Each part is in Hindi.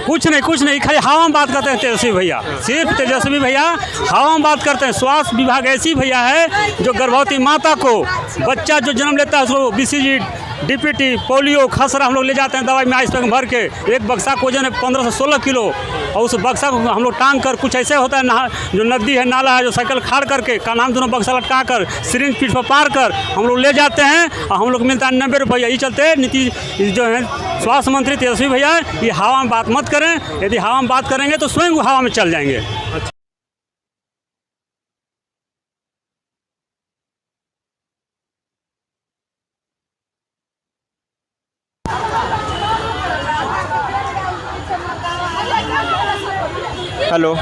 कुछ नहीं, खाली हवा में बात करते हैं तेजस्वी भैया। सिर्फ तेजस्वी भैया हवा में बात करते हैं। स्वास्थ्य विभाग ऐसी भैया है जो गर्भवती माता को, बच्चा जो जन्म लेता है उसको BCG, DPT, पोलियो, खसरा हम लोग ले जाते हैं दवाई में आइस पैक भर के। एक बक्सा को वजन है 15 से 16 किलो, और उस बक्सा को हम लोग टांग कर, कुछ ऐसे होता है जो नदी है, नाला है, जो साइकिल खाड़ करके कान दोनों बक्सा लटका कर, सिरिंज पीठ पर पार कर हम लोग ले जाते हैं, और हम लोग मिलता है 90 रुपया। ये चलते नीतीश जो है स्वास्थ्य मंत्री तेजस्वी भैया, ये हवा में बात मत करें। यदि हवा में बात करेंगे तो स्वयं हवा में चल जाएंगे। हेलो,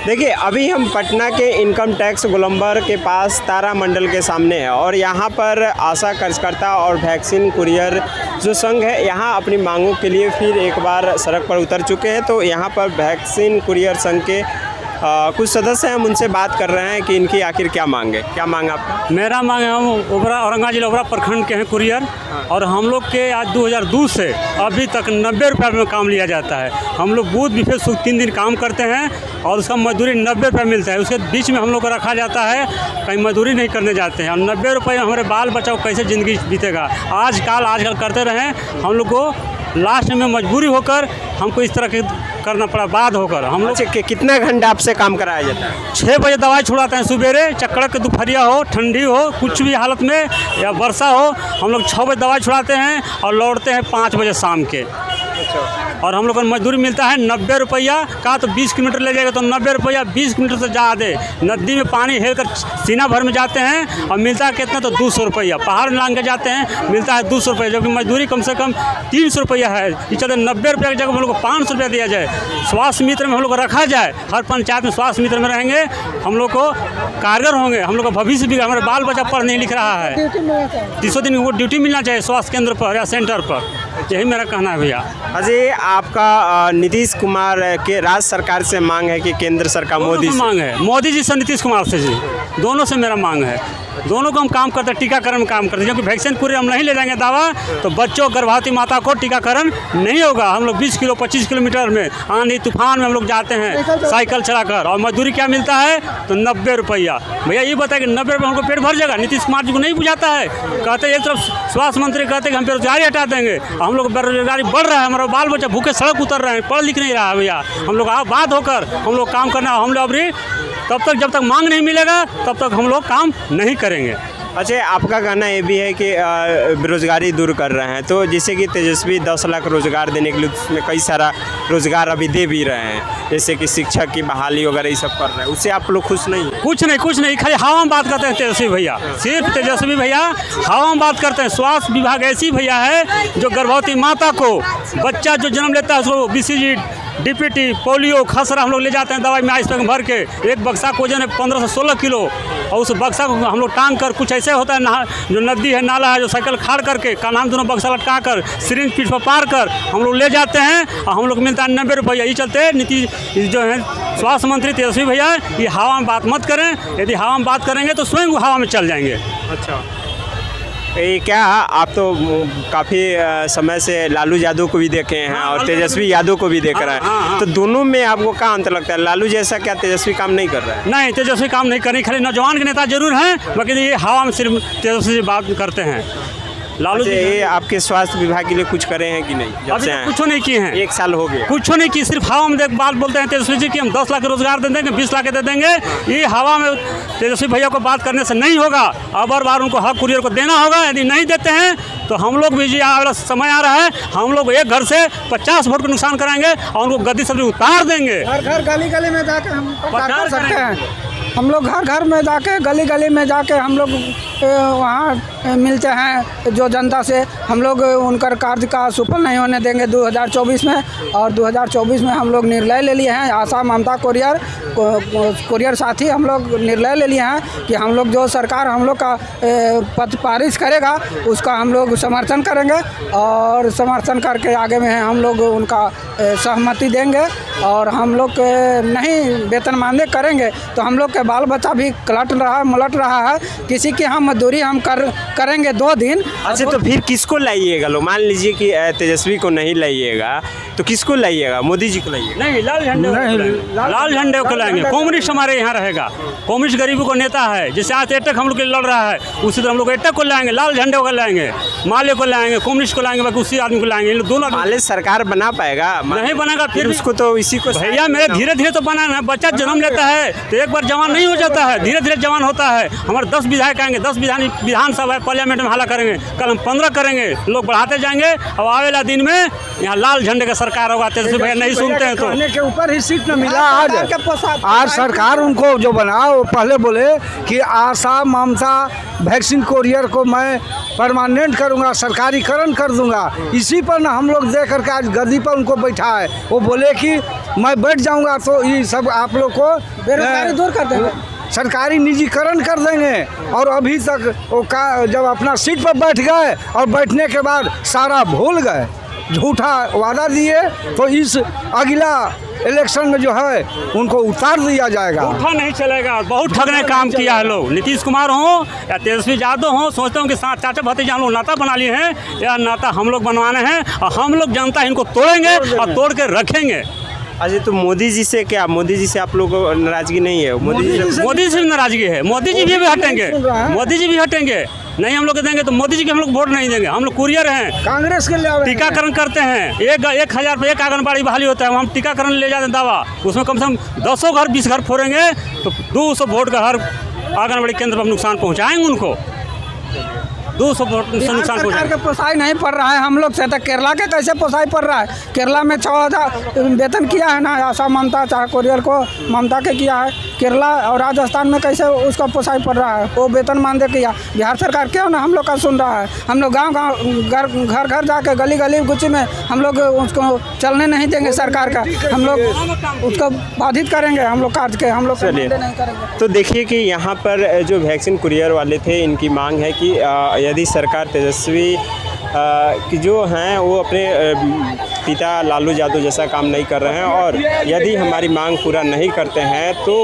देखिए अभी हम पटना के इनकम टैक्स गोलंबर के पास तारा मंडल के सामने है, और यहाँ पर आशा कार्यकर्ता और वैक्सीन कुरियर जो संघ है यहाँ अपनी मांगों के लिए फिर एक बार सड़क पर उतर चुके हैं। तो यहाँ पर वैक्सीन कुरियर संघ के कुछ सदस्य हैं, हम उनसे बात कर रहे हैं कि इनकी आखिर क्या मांग है। क्या मांग आपका? मेरा मांग है, हम औरंगाबाद जिला ओबरा प्रखंड के हैं कुरियर, और हम लोग के आज 2002 से अभी तक 90 रुपये में काम लिया जाता है। हम लोग बूथ बिफे 3 दिन काम करते हैं और उसका मजदूरी 90 रुपये मिलता है। उसके बीच में हम लोग को रखा जाता है, कहीं मजदूरी नहीं करने जाते हैं, और 90 रुपये हमारे बाल बच्चों को कैसे ज़िंदगी बीतेगा। आजकल करते रहें, हम लोग को लास्ट में मजबूरी होकर हमको इस तरह के करना पड़ा, बाद होकर हम लोग कितना घंटा आपसे काम कराया जाता है? 6 बजे दवाई छुड़ाते हैं सवेरे, चक्कर के दोपहरिया हो, ठंडी हो, कुछ भी हालत में या वर्षा हो, हम लोग 6 बजे दवाई छुड़ाते हैं और लौटते हैं 5 बजे शाम के। और हम लोग को मजदूरी मिलता है 90 रुपया का। तो 20 किलोमीटर ले जाएगा तो 90 रुपया, 20 किलोमीटर से ज़्यादा नदी में पानी हेल कर सीना भर में जाते हैं, और मिलता है कितना तो 200 रुपया। पहाड़ लांग के जाते हैं, मिलता है 200 रुपया, जबकि मजदूरी कम से कम 300 रुपया है। इस चलते 90 रुपये की जगह हम लोग को 500 रुपया दिया जाए। स्वास्थ्य मित्र में हम लोग को रखा जाए, हर पंचायत में स्वास्थ्य मित्र में रहेंगे, हम लोग को कारगर होंगे, हम लोग का भविष्य भी, हमारे बाल बच्चा पढ़ नहीं लिख रहा है, 300 दिन वो ड्यूटी मिलना चाहिए स्वास्थ्य केंद्र पर या सेंटर पर। यही मेरा कहना है भैया। अजय, आपका नीतीश कुमार के राज्य सरकार से मांग है कि केंद्र सरकार मोदी से मांग है, मोदी जी से नीतीश कुमार से जी, दोनों से मेरा मांग है। दोनों को हम काम करते हैं, टीकाकरण में काम करते हैं, क्योंकि वैक्सीन पूरे हम नहीं ले जाएंगे दावा तो बच्चों, गर्भवती माता को टीकाकरण नहीं होगा। हम लोग 20 किलो 25 किलोमीटर में आंधी तूफान में हम लोग जाते हैं साइकिल चलाकर, और मजदूरी क्या मिलता है तो 90 रुपया। भैया ये बताए कि 90 रुपये हमको पेट भर जाएगा? नीतीश कुमार जी को नहीं बुझाता है। कहते एक तरफ स्वास्थ्य मंत्री कहते हैं कि हम बेरोजगारी हटा देंगे, हम लोग बेरोजगारी बढ़ रहा है, हमारा बाल बच्चा भूखे सड़क उतर रहे हैं, पढ़ लिख नहीं रहा है। भैया हम लोग बात होकर हम लोग काम करना, हम लोग अभी तब तक जब तक मांग नहीं मिलेगा तब तक हम लोग काम नहीं करेंगे। अच्छा, आपका कहना ये भी है कि बेरोजगारी दूर कर रहे हैं, तो जैसे कि तेजस्वी 10 लाख रोजगार देने के लिए उसमें कई सारा रोजगार अभी दे भी रहे हैं, जैसे कि शिक्षक की बहाली वगैरह ये सब कर रहे हैं, उससे आप लोग खुश नहीं हैं? कुछ नहीं, खाली हवा में बात करते हैं तेजस्वी भैया। सिर्फ तेजस्वी भैया हवा में बात करते हैं। स्वास्थ्य विभाग ऐसी भैया है जो गर्भवती माता को, बच्चा जो जन्म लेता है उसको BCG, DPT, पोलियो, खसरा हम लोग ले जाते हैं दवाई में आइस पैक भर के। एक बक्सा को वजन है 15 से 16 किलो, और उस बक्सा को हम लोग टांग कर, कुछ ऐसे होता है जो नदी है, नाला है, जो साइकिल खाड़ करके कान दोनों बक्सा लटका कर, सिरिंज पीठ पर पार कर हम लोग ले जाते हैं, और हम लोग मिलता है 90 रुपया। ये चलते नीतीश जो है स्वास्थ्य मंत्री तेजस्वी भैया, ये हवा में बात मत करें। यदि हवा में बात करेंगे तो स्वयं हवा में चल जाएंगे। अच्छा, ये क्या, आप तो काफ़ी समय से लालू यादव को भी देखे हैं और तेजस्वी यादव को भी देख रहे हैं, तो दोनों में आपको क्या अंतर लगता है? लालू जैसा क्या तेजस्वी काम नहीं कर रहा है? नहीं, तेजस्वी काम नहीं कर रही, खाली नौजवान के नेता जरूर हैं, बाकी ये हवा में सिर्फ तेजस्वी बात करते हैं। लालू जी ये आपके स्वास्थ्य विभाग के लिए कुछ करे हैं कि नहीं? अभी कुछ नहीं किए हैं, 1 साल हो गया, कुछ नहीं की, सिर्फ हवा में देख बात बोलते हैं तेजस्वी जी कि हम 10 लाख रोजगार दे देंगे, 20 लाख दे देंगे। ये हवा में तेजस्वी भैया को बात करने से नहीं होगा। अब बार उनको हक कुरियर को देना होगा। यदि नहीं देते हैं तो हम लोग भी जी समय आ रहा है, हम लोग एक घर से 50 वोट को नुकसान कराएंगे और उनको गद्दी से उतार देंगे। घर गली में जाके हम प्रचार कर सकते हैं। हम लोग घर में जाके, गली में जाके हम लोग वहाँ मिलते हैं जो जनता से। हम लोग उनका कार्य का सफल नहीं होने देंगे 2024 में, और 2024 में हम लोग निर्णय ले लिए हैं। आशा ममता कुरियर साथी हम लोग निर्णय ले लिए हैं कि हम लोग जो सरकार हम लोग का पद पारित करेगा उसका हम लोग समर्थन करेंगे, और समर्थन करके आगे में हम लोग उनका सहमति देंगे। और हम लोग नहीं वेतन मांगे करेंगे तो हम लोग के बाल बच्चा भी मलट रहा है। किसी की हम मजदूरी हम करेंगे 2 दिन। अच्छा, तो फिर किसको लाइएगा लोग? मान लीजिए कि तेजस्वी को नहीं लाइएगा तो किसको लाइएगा? मोदी जी को लाइएगा? नहीं, लाल झंडे लाल झंडे को लाएंगे। कम्युनिस्ट हमारे यहाँ रहेगा। कम्युनिस्ट गरीबों को नेता है, जैसे आज एटक हम लोग के लिए लड़ रहा है, उसी तरह हम लोग एटक को लाएंगे, लाल झंडे को लाएंगे, माले को लाएंगे, कम्युनिस्ट को लाएंगे, बाकी उसी आदमी को लाएंगे। इन लोग दोनों माले सरकार बना पाएगा? नहीं बनेगा, फिर उसको तो इसी को भैया मेरे धीरे धीरे तो बनाना है। बच्चा जन्म लेता है तो एक बार जवान नहीं हो जाता है, धीरे धीरे जवान होता है। हमारे 10 विधायक आएंगे, 10 विधानसभा पार्लियामेंट में हल्ला करेंगे, कल हम 15 करेंगे, लोग बढ़ाते जाएंगे। अब आवेला दिन में यहाँ लाल झंडे का सरकार होगा। तेजस्वी भैया नहीं सुनते हैं तो के ऊपर ही सीट न मिला। आज सरकार उनको जो बना वो पहले बोले कि आशा ममता वैक्सीन कोरियर को मैं परमानेंट करूंगा, सरकारीकरण कर दूंगा। इसी पर ना हम लोग देख करके आज गद्दी पर उनको बैठा है। वो बोले कि मैं बैठ जाऊंगा तो ये सब आप लोग को बेरोजगारी दूर कर देंगे, सरकारी निजीकरण कर देंगे। और अभी तक वो जब अपना सीट पर बैठ गए और बैठने के बाद सारा भूल गए, झूठा वादा दिए, तो इस अगला इलेक्शन में जो है उनको उतार दिया जाएगा। उठा नहीं चलेगा। बहुत ठगने काम किया है लोग। नीतीश कुमार हो या तेजस्वी यादव हो, सोचते हो कि साथ चाचा भतीजा हम लोग नाता बना लिए हैं, या नाता हम लोग बनवाने हैं और हम लोग जनता इनको तोड़ेंगे और तोड़ के रखेंगे। अच्छा, तो मोदी जी से क्या? मोदी जी से आप लोगों को नाराजगी नहीं है? मोदी जी से नाराजगी है। मोदी जी भी हटेंगे, मोदी जी भी हटेंगे। नहीं हम लोग देंगे तो मोदी जी के हम लोग वोट नहीं देंगे। हम लोग कुरियर हैं, कांग्रेस के लिए टीकाकरण करते हैं। 1000 पे एक आंगनबाड़ी बहाली होता है, हम टीकाकरण ले जाते हैं दवा, उसमें कम से कम 10 घर 20 घर फोड़ेंगे तो 200 वोट का हर आंगनबाड़ी केंद्र पर नुकसान पहुँचाएंगे उनको। 200 वोट से नुकसान सरकार के पोसाई नहीं पड़ रहा है हम लोग से, तो केरला के कैसे पोसाई पड़ रहा है? केरला में 6000 वेतन किया है ना आशा ममता चाहे कोरियर को ममता के किया है। केरला और राजस्थान में कैसे उसका पोसाई पड़ रहा है? वो वेतन मान दे किया। बिहार सरकार क्यों ना हम लोग का सुन रहा है? हम लोग गाँव घर घर जाके गली गली गुच्ची में हम लोग उसको चलने नहीं देंगे। सरकार का हम लोग उसको बाधित करेंगे, हम लोग काट के हम लोग नहीं करेंगे। तो देखिए कि यहाँ पर जो वैक्सीन कुरियर वाले थे, इनकी मांग है कि यदि सरकार तेजस्वी कि जो हैं वो अपने पिता लालू यादव जैसा काम नहीं कर रहे हैं और यदि हमारी मांग पूरा नहीं करते हैं तो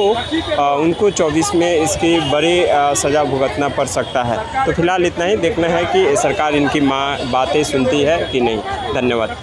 उनको 24 में इसकी बड़ी सज़ा भुगतना पड़ सकता है। तो फिलहाल इतना ही। देखना है कि सरकार इनकी बातें सुनती है कि नहीं। धन्यवाद।